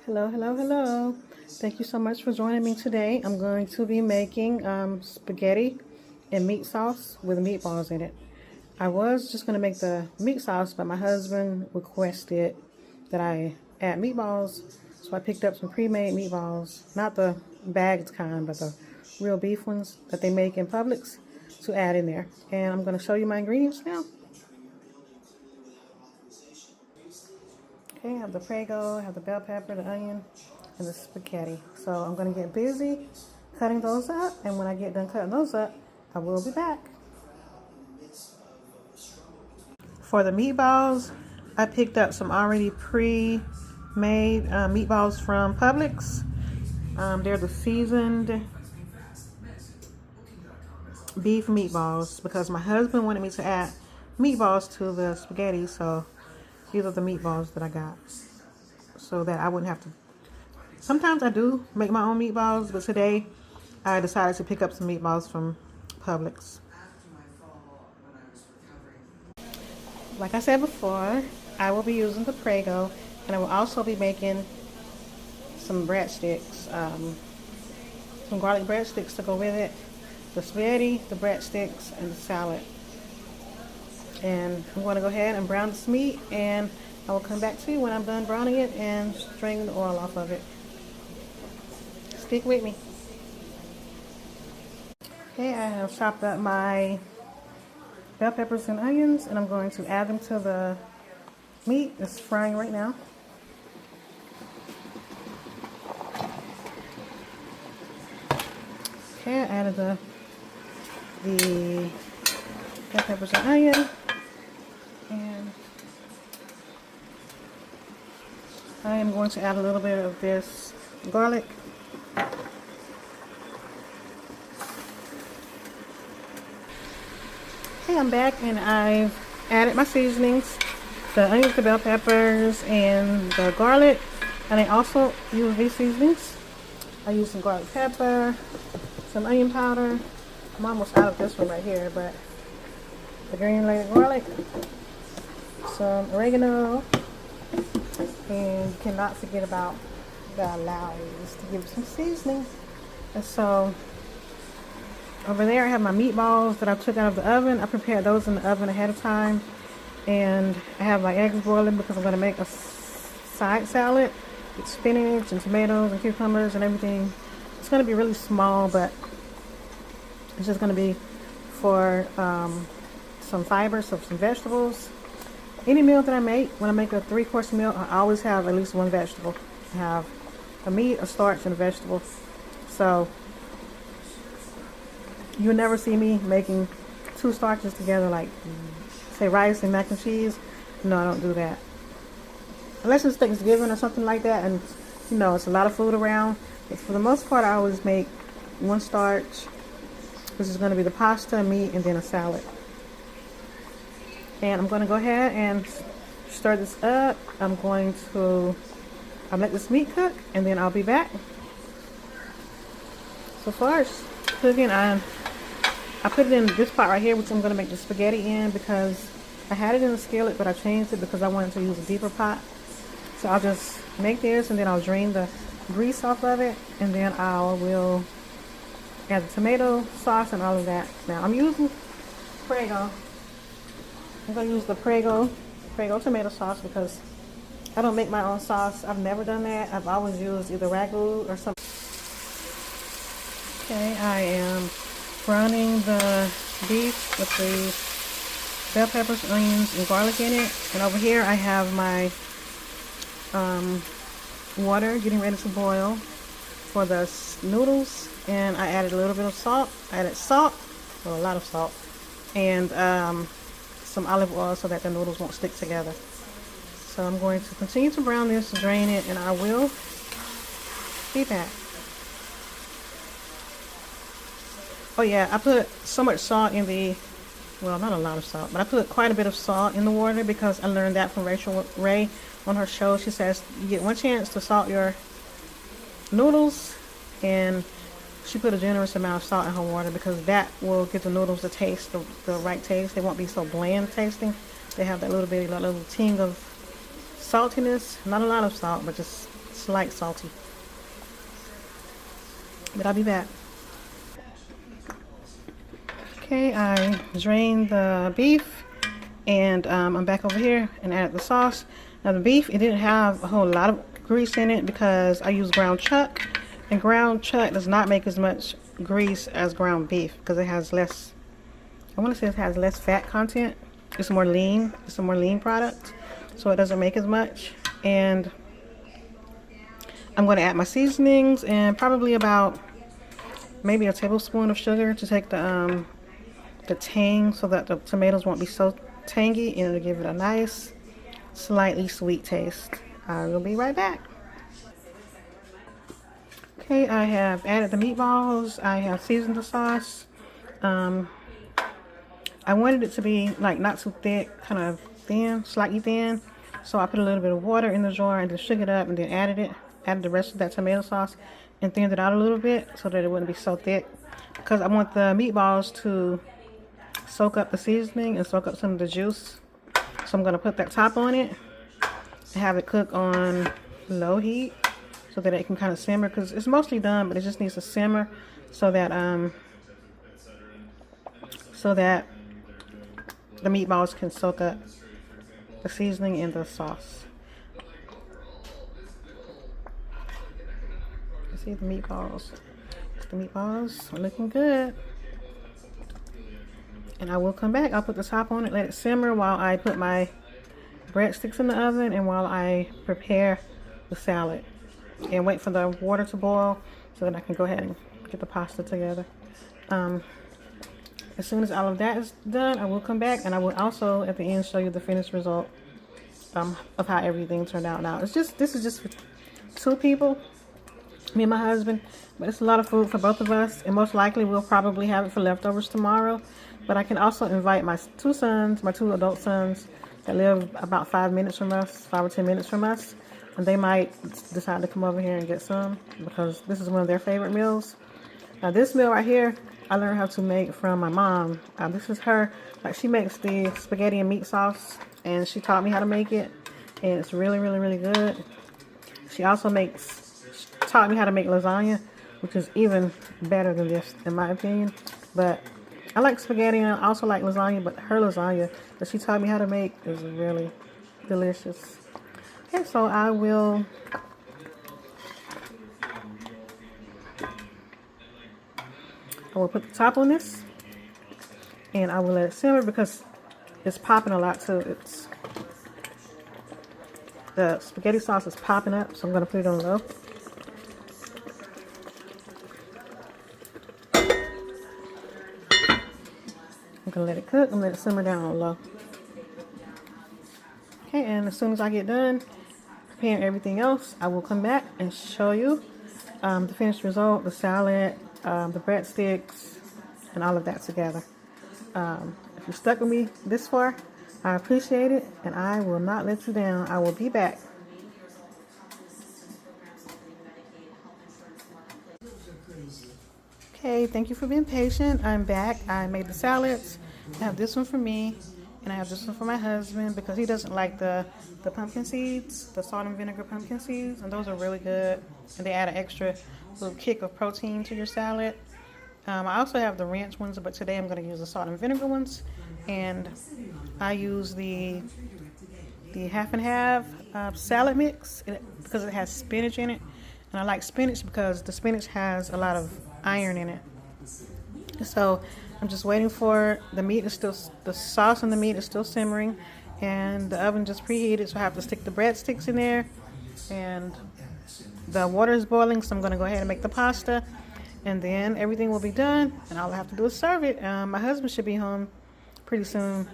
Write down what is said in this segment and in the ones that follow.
Hello, hello, hello. Thank you so much for joining me today. I'm going to be making spaghetti and meat sauce with meatballs in it. I was just going to make the meat sauce, but my husband requested that I add meatballs. So I picked up some pre-made meatballs, not the bagged kind, but the real beef ones that they make in Publix to add in there. And I'm going to show you my ingredients now. Okay, I have the Prego, I have the bell pepper, the onion, and the spaghetti. So I'm going to get busy cutting those up, and when I get done cutting those up, I will be back. For the meatballs, I picked up some already pre-made meatballs from Publix. They're the seasoned beef meatballs because my husband wanted me to add meatballs to the spaghetti, so these are the meatballs that I got so that I wouldn't have to. Sometimes I do make my own meatballs, but today I decided to pick up some meatballs from Publix. Like I said before, I will be using the Prego, and I will also be making some breadsticks, some garlic breadsticks to go with it, the spaghetti, the breadsticks, and the salad. And I'm going to go ahead and brown this meat, and I will come back to you when I'm done browning it and straining the oil off of it. Stick with me. Okay, I have chopped up my bell peppers and onions, and I'm going to add them to the meat. It's frying right now. Okay, I added the bell peppers and onion, and I am going to add a little bit of this garlic. Okay, I'm back, and I've added my seasonings, the onions, the bell peppers, and the garlic. And I also use these seasonings. I use some garlic pepper, some onion powder. I'm almost out of this one right here, but the granulated garlic, some oregano, and you cannot forget about the alloys to give it some seasoning. And so over there I have my meatballs that I took out of the oven. I prepared those in the oven ahead of time, and I have my eggs boiling because I'm going to make a side salad with spinach and tomatoes and cucumbers and everything. It's going to be really small, but it's just going to be for some fiber, so some vegetables. Any meal that I make, when I make a 3-course meal, I always have at least one vegetable. I have a meat, a starch, and a vegetable. So you'll never see me making 2 starches together, like say rice and mac and cheese. No, I don't do that. Unless it's Thanksgiving or something like that, and you know it's a lot of food around. But for the most part, I always make 1 starch, which is going to be the pasta, meat, and then a salad. And I'm going to go ahead and stir this up. I'll let this meat cook, and then I'll be back. So far it's cooking. I put it in this pot right here, which I'm going to make the spaghetti in, because I had it in the skillet, but I changed it because I wanted to use a deeper pot. So I'll just make this, and then I'll drain the grease off of it, and then I will add the tomato sauce and all of that. Now I'm using Prego. I'm going to use the Prego tomato sauce because I don't make my own sauce. I've never done that. I've always used either ragu or something. Okay, I am browning the beef with the bell peppers, onions, and garlic in it. And over here I have my water getting ready to boil for the noodles. And I added a little bit of salt. I added salt, well, a lot of salt, and some olive oil so that the noodles won't stick together. So I'm going to continue to brown this, drain it, and I will be back. Oh yeah, I put so much salt in the, well, not a lot of salt, but I put quite a bit of salt in the water because I learned that from Rachel Ray on her show. She says you get 1 chance to salt your noodles, and she put a generous amount of salt in her water because that will give the noodles the taste, the right taste. They won't be so bland tasting. They have that little bitty, little ting of saltiness. Not a lot of salt, but just slight salty. But I'll be back. Okay, I drained the beef, and I'm back over here and added the sauce. Now the beef, it didn't have a whole lot of grease in it because I use ground chuck, and ground chuck does not make as much grease as ground beef because it has less, I want to say it has less fat content. It's more lean. It's a more lean product, so it doesn't make as much. And I'm going to add my seasonings and probably about maybe a tablespoon of sugar to take the tang, so that the tomatoes won't be so tangy, and it'll give it a nice slightly sweet taste. I will be right back. Okay, I have added the meatballs. I have seasoned the sauce. I wanted it to be like not too thick, kind of thin, slightly thin. So I put a little bit of water in the jar and then shook it up and then added the rest of that tomato sauce and thinned it out a little bit so that it wouldn't be so thick, because I want the meatballs to soak up the seasoning and soak up some of the juice. So I'm going to put that top on it and have it cook on low heat so that it can kind of simmer, because it's mostly done, but it just needs to simmer so that the meatballs can soak up the seasoning and the sauce. You see the meatballs. The meatballs are looking good. And I will come back. I'll put the top on it, let it simmer while I put my breadsticks in the oven and while I prepare the salad. And wait for the water to boil so that I can go ahead and get the pasta together. As soon as all of that is done, I will come back, and I will also at the end show you the finished result of how everything turned out. Now this is just for 2 people, me and my husband, but it's a lot of food for both of us, and most likely we'll probably have it for leftovers tomorrow. But I can also invite my 2 sons, my 2 adult sons that live about 5 minutes from us, 5 or 10 minutes from us, and they might decide to come over here and get some because this is one of their favorite meals. Now this meal right here, I learned how to make from my mom. This is her, like, she makes the spaghetti and meat sauce, and she taught me how to make it, and it's really, really, really good. She also taught me how to make lasagna, which is even better than this, in my opinion. But I like spaghetti and I also like lasagna, but her lasagna that she taught me how to make is really delicious. Okay, so I will put the top on this, and I will let it simmer because it's popping a lot too. The spaghetti sauce is popping up, so I'm going to put it on low. I'm going to let it cook and let it simmer down on low. Okay, and as soon as I get done preparing everything else, I will come back and show you the finished result, the salad, the breadsticks, and all of that together. If you stuck with me this far, I appreciate it, and I will not let you down. I will be back. Okay, thank you for being patient. I'm back. I made the salads. I have this one for me, and I have this one for my husband because he doesn't like the pumpkin seeds, the salt and vinegar pumpkin seeds, and those are really good, and they add an extra little kick of protein to your salad. I also have the ranch ones, but today I'm going to use the salt and vinegar ones, and I use the half and half salad mix because it has spinach in it, and I like spinach because the spinach has a lot of iron in it. So I'm just waiting for the sauce and the meat is still simmering, and the oven just preheated, so I have to stick the breadsticks in there, and the water is boiling, so I'm going to go ahead and make the pasta, and then everything will be done, and all I have to do is serve it. My husband should be home pretty soon,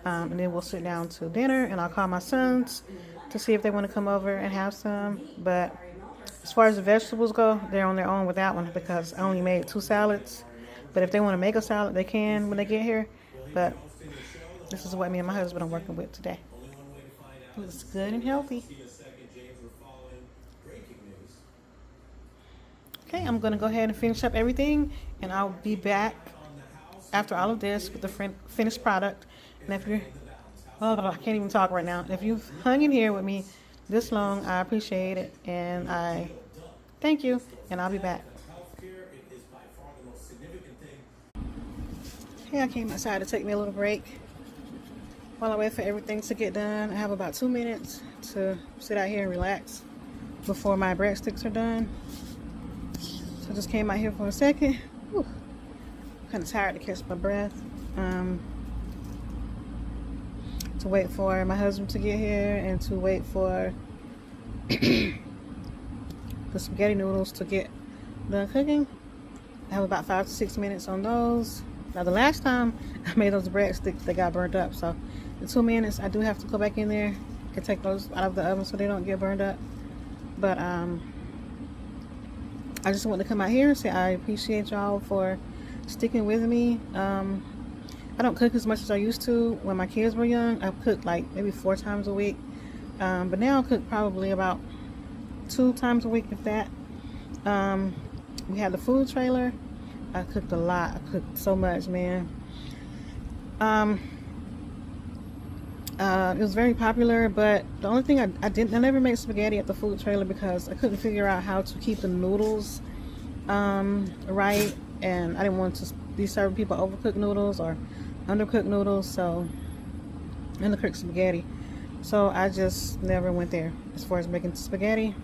and then we'll sit down to dinner, and I'll call my sons to see if they want to come over and have some. But as far as the vegetables go, they're on their own with that one because I only made 2 salads. But if they want to make a salad, they can when they get here. But this is what me and my husband are working with today. It looks good and healthy. Okay, I'm going to go ahead and finish up everything, and I'll be back after all of this with the finished product. And if you're, I can't even talk right now. If you've hung in here with me this long. I appreciate it, and I thank you, and I'll be back. Hey, I came outside to take me a little break while I wait for everything to get done. I have about 2 minutes to sit out here and relax before my breadsticks are done. So I just came out here for a second. Whew. Kind of tired to catch my breath. To wait for my husband to get here and to wait for the spaghetti noodles to get done cooking. I have about 5 to 6 minutes on those. Now the last time I made those breadsticks, they got burnt up. So in 2 minutes, I do have to go back in there and take those out of the oven so they don't get burned up. But I just want to come out here and say I appreciate y'all for sticking with me. I don't cook as much as I used to when my kids were young. I cooked like maybe 4 times a week. But now I cook probably about 2 times a week, if that. We had the food trailer. I cooked a lot. I cooked so much, man. It was very popular, but the only thing I never made spaghetti at the food trailer because I couldn't figure out how to keep the noodles right, and I didn't want to be serving people overcooked noodles or undercooked noodles, so undercooked spaghetti. So I just never went there as far as making spaghetti.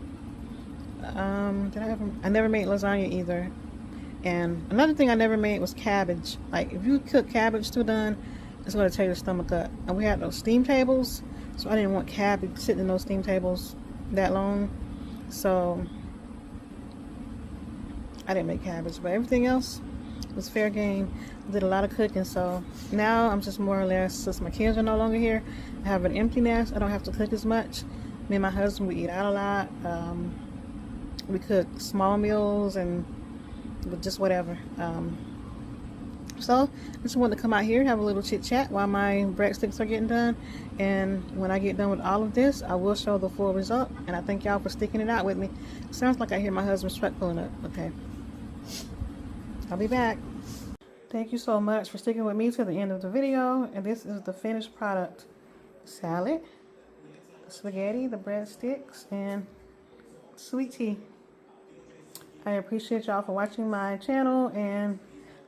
I never made lasagna either. And another thing I never made was cabbage. Like if you cook cabbage too done, it's going to tear your stomach up. And we had those steam tables, so I didn't want cabbage sitting in those steam tables that long. So I didn't make cabbage, but everything else was fair game. I did a lot of cooking, so now I'm just more or less, since my kids are no longer here, I have an empty nest. I don't have to cook as much. Me and my husband, we eat out a lot. We cook small meals and just whatever. So I just wanted to come out here and have a little chit chat while my breadsticks are getting done, and when I get done with all of this, I will show the full result. And I thank y'all for sticking it out with me. Sounds like I hear my husband's truck pulling up. Okay, I'll be back. Thank you so much for sticking with me to the end of the video. And this is the finished product: salad, the spaghetti, the breadsticks, and sweet tea. I appreciate y'all for watching my channel, and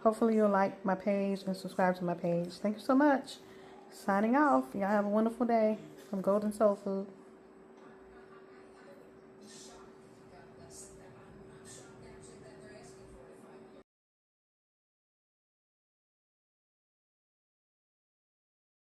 hopefully you'll like my page and subscribe to my page. Thank you so much. Signing off. Y'all have a wonderful day from Golden Soul Food.